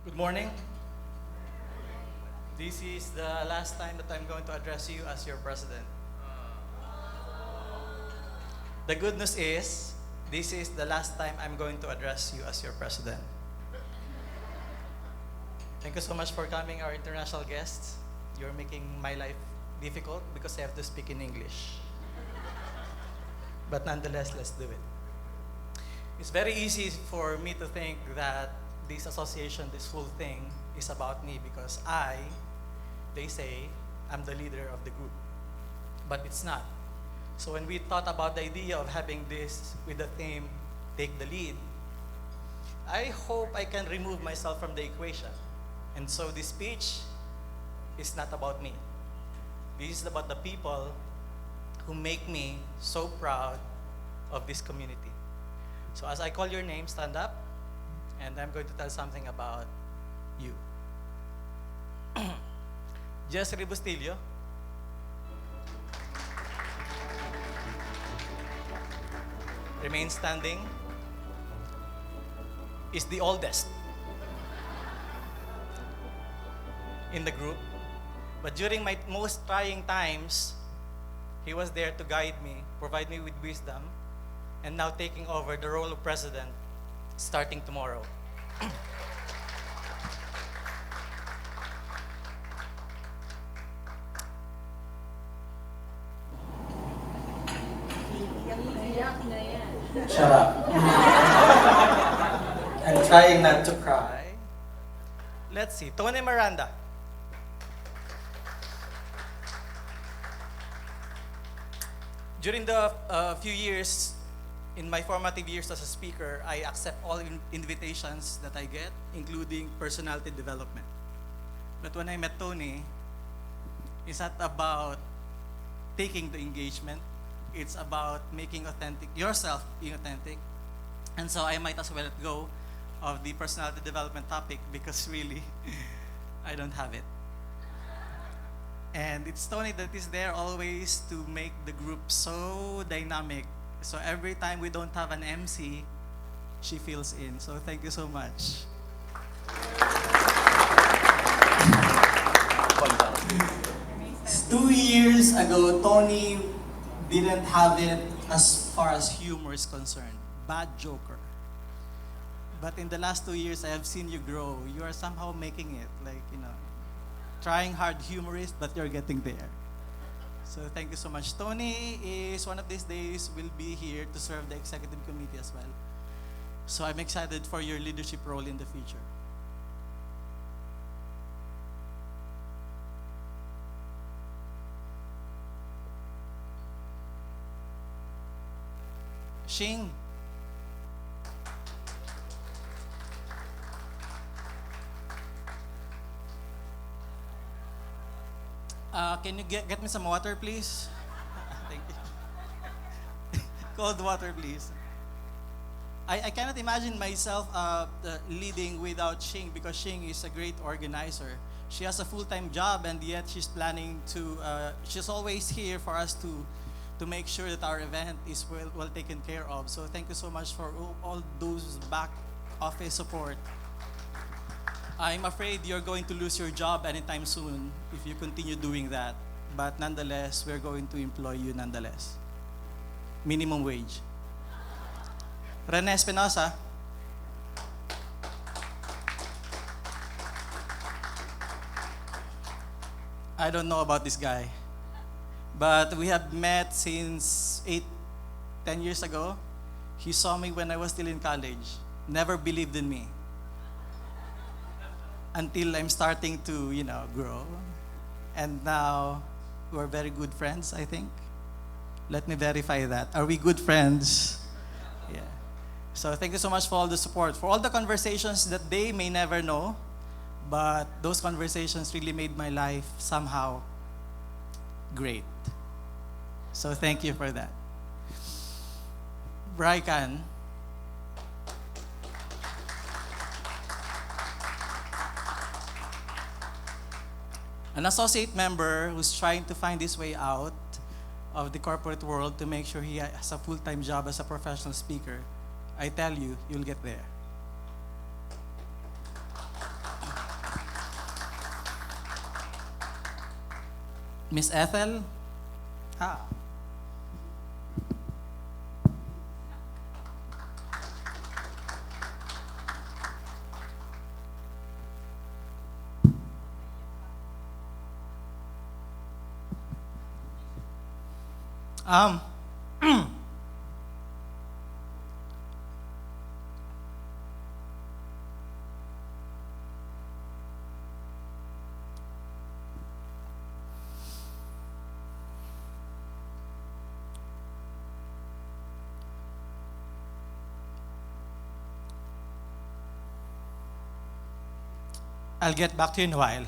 Good morning. This is the last time that I'm going to address you as your president. The good news is, this is the last time I'm going to address you as your president. Thank you so much for coming, our international guests. You're making my life difficult because I have to speak in English. But nonetheless, let's do it. It's very easy for me to think that this association, this whole thing, is about me because they say, I'm the leader of the group. But it's not. So when we thought about the idea of having this with the theme, Take the Lead, I hope I can remove myself from the equation. And so this speech is not about me. This is about the people who make me so proud of this community. So as I call your name, stand up, and I'm going to tell something about you. Jess Bustillo remains standing, is the oldest in the group, but during my most trying times, he was there to guide me, provide me with wisdom, and now taking over the role of president starting tomorrow. Shut up. I'm trying not to cry. Let's see, Tony Miranda. During the few years, in my formative years as a speaker, I accept all invitations that I get, including personality development. But when I met Tony, it's not about taking the engagement. It's about making authentic, yourself being authentic. And so I might as well let go of the personality development topic because really, I don't have it. And it's Tony that is there always to make the group so dynamic. So every time we don't have an MC, she fills in. So thank you so much. 2 years ago, Tony didn't have it as far as humor is concerned. Bad joker. But in the last 2 years, I have seen you grow. You are somehow making it, trying hard humorist, but you're getting there. So thank you so much. Tony is one of these days will be here to serve the executive committee as well. So I'm excited for your leadership role in the future. Shing. Can you get me some water, please? Thank you. Cold water, please. I cannot imagine myself leading without Shing because Shing is a great organizer. She has a full-time job and yet she's planning to, she's always here for us to make sure that our event is well taken care of. So thank you so much for all those back office support. I'm afraid you're going to lose your job anytime soon if you continue doing that. But nonetheless, we're going to employ you nonetheless. Minimum wage. Rene Espinosa. I don't know about this guy. But we have met since 10 years ago. He saw me when I was still in college. Never believed in me. Until I'm starting to, grow. And now, we're very good friends, I think. Let me verify that. Are we good friends? Yeah. So thank you so much for all the support. For all the conversations that they may never know, but those conversations really made my life somehow great. So thank you for that. Brian. An associate member who's trying to find his way out of the corporate world to make sure he has a full-time job as a professional speaker. I tell you, you'll get there. Miss Ethel. Ah. Um, I'll get back to you in a while.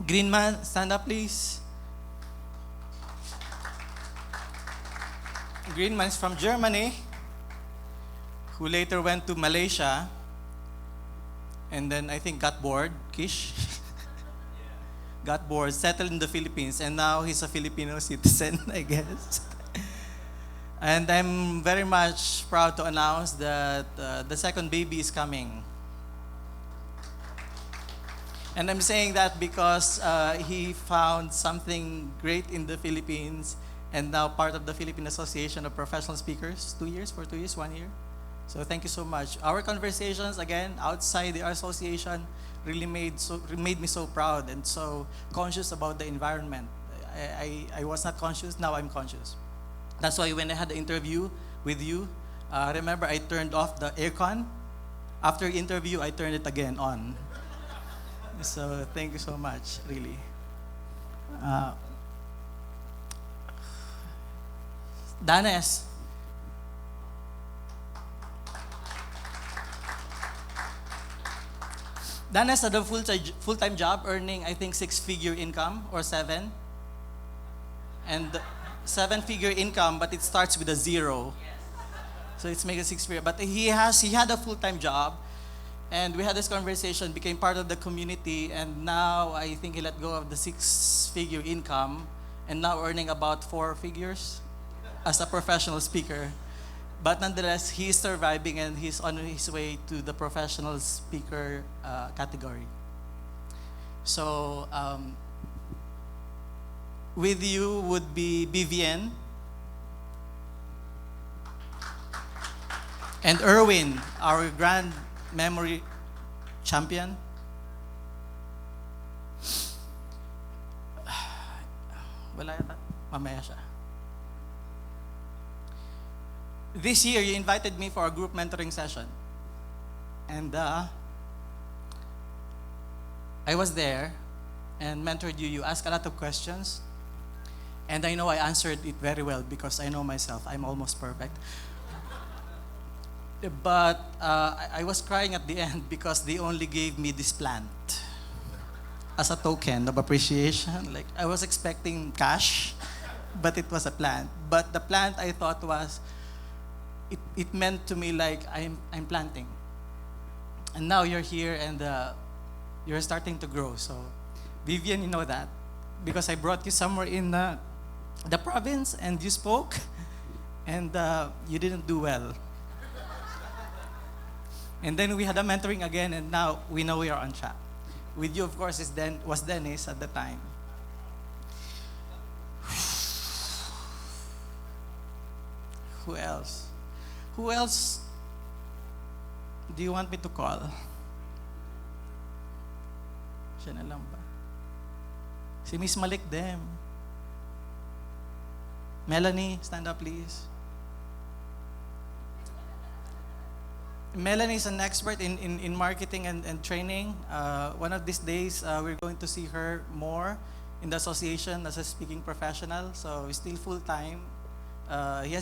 Green man, stand up, please. Green man is from Germany, who later went to Malaysia, and then I think got bored, Kish. Got bored, settled in the Philippines, and now he's a Filipino citizen, I guess. And I'm very much proud to announce that the second baby is coming. And I'm saying that because he found something great in the Philippines, and now part of the Philippine Association of Professional Speakers. 2 years, for 2 years, 1 year. So thank you so much. Our conversations, again, outside the association, really made me so proud and so conscious about the environment. I was not conscious, now I'm conscious. That's why when I had the interview with you, remember I turned off the aircon. After interview, I turned it again on. So thank you so much, really. Danes. Danes had a full-time job earning, I think, 6-figure income or 7. And 7-figure income, but it starts with a 0. So it's making 6-figure. But he had a full-time job, and we had this conversation, became part of the community, and now I think he let go of the 6-figure income, and now earning about 4 figures as a professional speaker. But nonetheless, he is surviving and he's on his way to the professional speaker category. So with you would be Vivian and Erwin, our grand memory champion. Wala yata. Mamaya siya. This year, you invited me for a group mentoring session. And I was there and mentored you. You asked a lot of questions. And I know I answered it very well because I know myself. I'm almost perfect. But I was crying at the end because they only gave me this plant as a token of appreciation. Like, I was expecting cash, but it was a plant. But the plant I thought was, it meant to me like I'm planting. And now you're here and you're starting to grow. So, Vivian, you know that because I brought you somewhere in the province and you spoke and you didn't do well. And then we had a mentoring again, and now we know we are on track. With you, of course, was Dennis at the time. Who else? Who else do you want me to call? Siya na lang ba? Si Miss Malikdem. Melanie, stand up please. Melanie is an expert in marketing and training. One of these days, we're going to see her more in the association as a speaking professional. So still full-time. She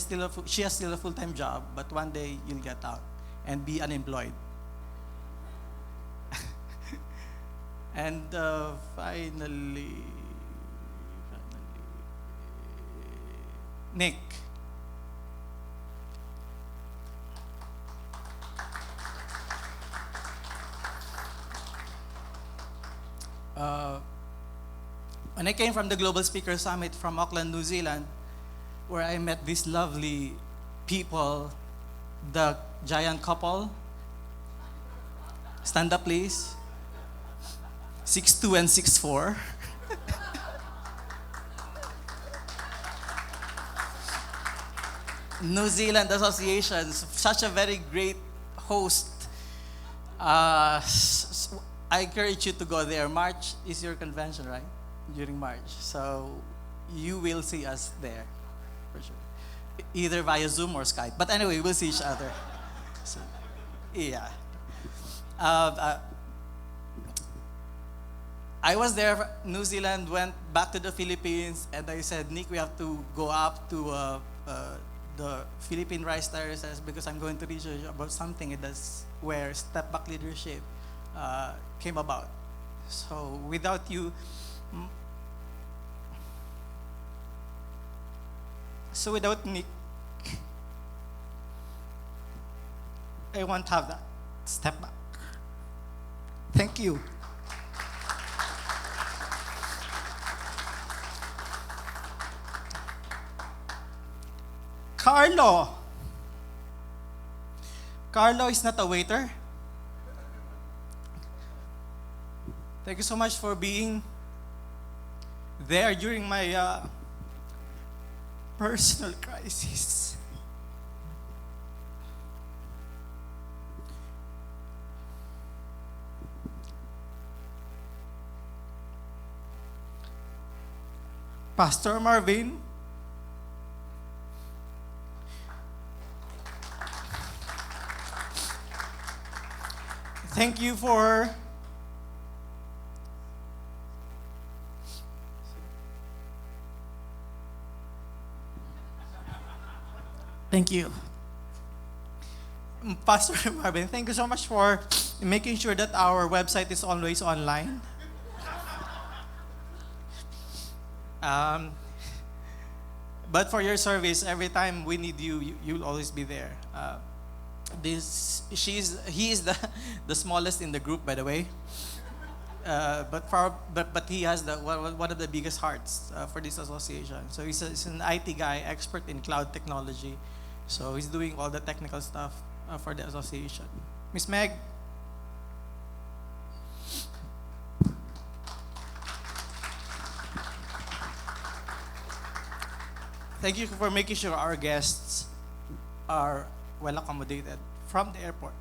has still a full-time job, but one day you'll get out and be unemployed. And finally, Nick. When I came from the Global Speaker Summit from Auckland, New Zealand, where I met these lovely people, the giant couple. Stand up, please. 6'2" and 6'4". New Zealand Association, such a very great host. I encourage you to go there. March is your convention, right? During March. So you will see us there, for sure. Either via Zoom or Skype. But anyway, we'll see each other. So, yeah. I was there, New Zealand, went back to the Philippines, and I said, Nick, we have to go up to the Philippine Rice Terraces because I'm going to research about something, and that's where Stepback leadership came about. So without you, without Nick, I won't have that Stepback. Thank you. Carlo is not a waiter. Thank you so much for being there during my personal crisis. Pastor Marvin, thank you for Pastor Marvin, thank you so much for making sure that our website is always online. But for your service, every time we need you, you'll always be there. He is the smallest in the group, by the way. But he has one of the biggest hearts for this association. So he's an IT guy, expert in cloud technology. So he's doing all the technical stuff for the association. Miss Meg. Thank you for making sure our guests are well accommodated from the airport.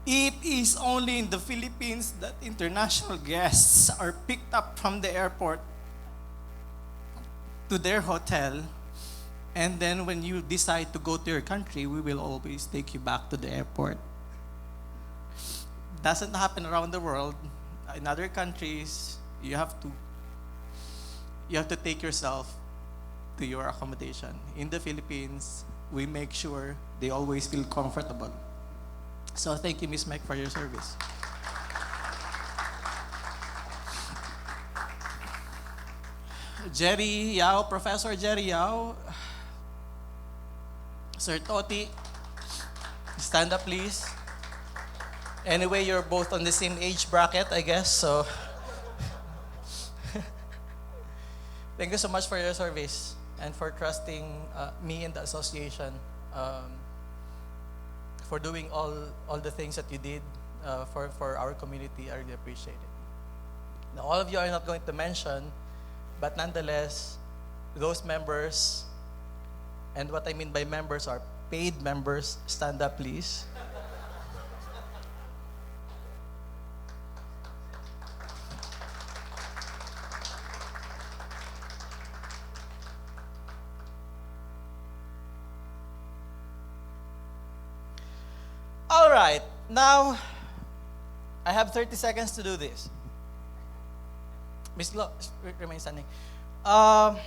It is only in the Philippines that international guests are picked up from the airport to their hotel, and then when you decide to go to your country, we will always take you back to the airport. Doesn't happen around the world. In other countries, you have to take yourself to your accommodation. In the Philippines, we make sure they always feel comfortable. So thank you, Ms. Meg, for your service. Jerry Yao, Professor Jerry Yao, Sir Toti, stand up, please. Anyway, you're both on the same age bracket, I guess, so. Thank you so much for your service and for trusting me and the association, for doing all the things that you did for our community. I really appreciate it. Now, all of you are not going to mention, but nonetheless, those members, and what I mean by members are paid members, stand up, please. All right, now I have 30 seconds to do this. Miss Lo, remain standing. I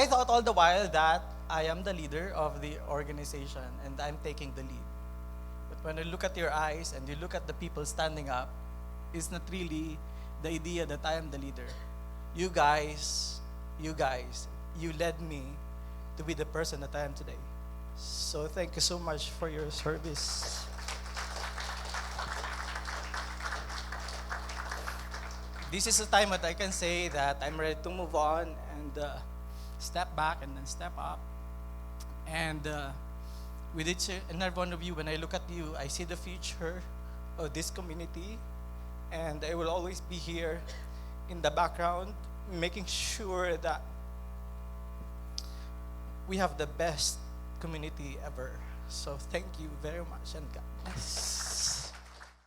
thought all the while that I am the leader of the organization and I'm taking the lead. But when I look at your eyes and you look at the people standing up, it's not really the idea that I am the leader. You guys, you led me to be the person that I am today. So thank you so much for your service. This is a time that I can say that I'm ready to move on and step back and then step up. And with each and every one of you, when I look at you, I see the future. of this community, and I will always be here in the background, making sure that we have the best community ever. So thank you very much, and God bless.